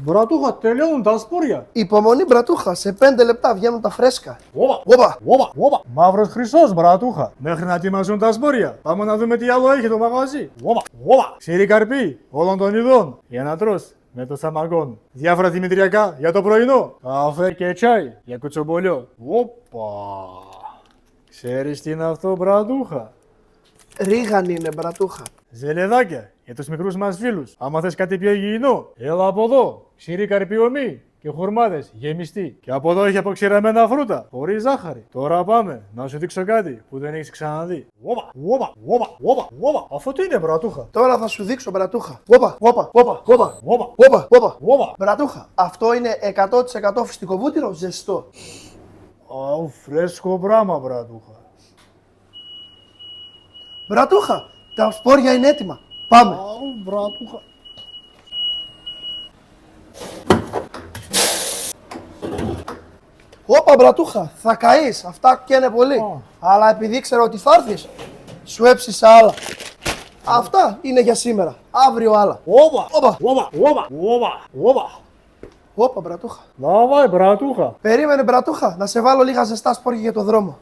Μπρατούχα, τελειώνουν τα σπόρια. Υπομονή, μπρατούχα, σε 5 λεπτά βγαίνουν τα φρέσκα. Όπα. Μαύρος χρυσός, μπρατούχα. Μέχρι να ετοιμαστούν τα σπόρια. Πάμε να δούμε τι άλλο έχει το μαγαζί. Όπα. Ξηρή καρπί όλων των ειδών. Για να τρως με το σαμαγκόν. Διάφορα δημητριακά για το πρωινό. Καφέ και τσάι για κουτσομπολιό. Όπα. Ξέρεις τι είναι αυτό, μπρατούχα? Ρίγαν είναι, μπρατούχα. Ζελεδάκια για τους μικρούς μας φίλους. Άμα θες κάτι πιο υγιεινό, έλα από εδώ. Ξηρή καρπί ομή και χουρμάδες γεμιστοί. Και από εδώ έχει αποξηραμένα φρούτα, χωρίς ζάχαρη. Τώρα πάμε να σου δείξω κάτι που δεν έχεις ξαναδεί. Όπα. Αυτό τι είναι, μπρατούχα? Τώρα θα σου δείξω, μπρατούχα. Όπα. Όπα. Μπρατούχα, αυτό είναι 100% φυστικό βούτυρο, ζεστό. Αου, φρέσκο πράγμα, μπρατούχα. Μπρατούχα, τα σπόρια είναι έτοιμα. Πάμε. Αου, μπρατούχα. Όπα, μπρατούχα, θα καείς. Αυτά καίνε πολύ. Αλλά επειδή ξέρω ότι θα έρθεις, σου έψησα άλλα. Αυτά είναι για σήμερα. Αύριο άλλα. Όπα, μπρατούχα. Давай, μπρατούχα. Περίμενε, μπρατούχα, να σε βάλω λίγα ζεστά σπόρια για το δρόμο.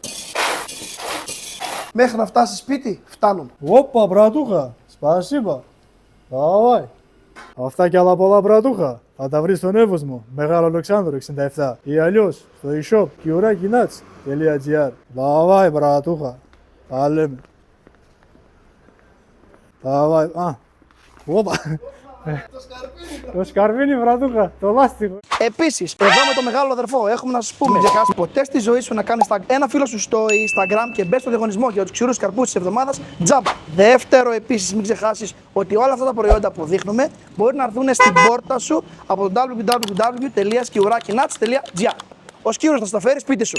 Μέχρι να φτάσεις σπίτι, φτάνουν. Όπα, μπρατούχα. Спасибо. Давай. Αυτά και άλλα πολλά, μπρατούχα. Θα τα βρεις στον Εύωσμο, Μεγάλο Αλεξάνδρο 67 ή αλλιώς στο e-shop kiurakinac.gr. Давай, μπρατούχα. Τα λέμε. Давай. Όπα. Το σκαρπίνι, μπρατούχα. Το λάστιχο. Επίσης, εδώ με το μεγάλο αδερφό έχουμε να σας πούμε: μην ξεχάσεις ποτέ στη ζωή σου να κάνεις ένα φίλο σου στο Instagram και μπες στο διαγωνισμό για τους ξηρούς καρπούς της εβδομάδας τζάμπα. Δεύτερο, επίσης, μην ξεχάσεις ότι όλα αυτά τα προϊόντα που δείχνουμε μπορεί να έρθουν στην πόρτα σου από το www.skiurakinac.gr. Ο Σκύρος θα στα φέρει σπίτι σου.